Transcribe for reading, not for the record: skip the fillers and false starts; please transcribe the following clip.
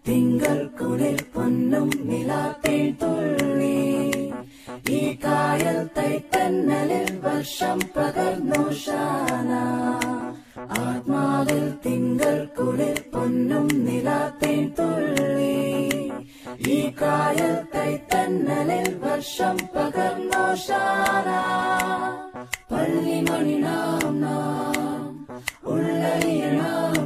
തിങ്കൾ കുളിർ പൊന്നും നിലാത്തേൻ തുള്ളി ഈ കായൽ തൈത്തന്നലിൽ വർഷം പകർന്നു ഷാന ആത്മാവിൽ തിങ്കൾ കുളിർ പൊന്നും നിലാത്തേൻ തുള്ളി ഈ കായൽ തൈത്തന്നലിൽ വർഷം പകർന്നു ഷാന പള്ളിമണി നാം നാം ഉള്ളറിയണം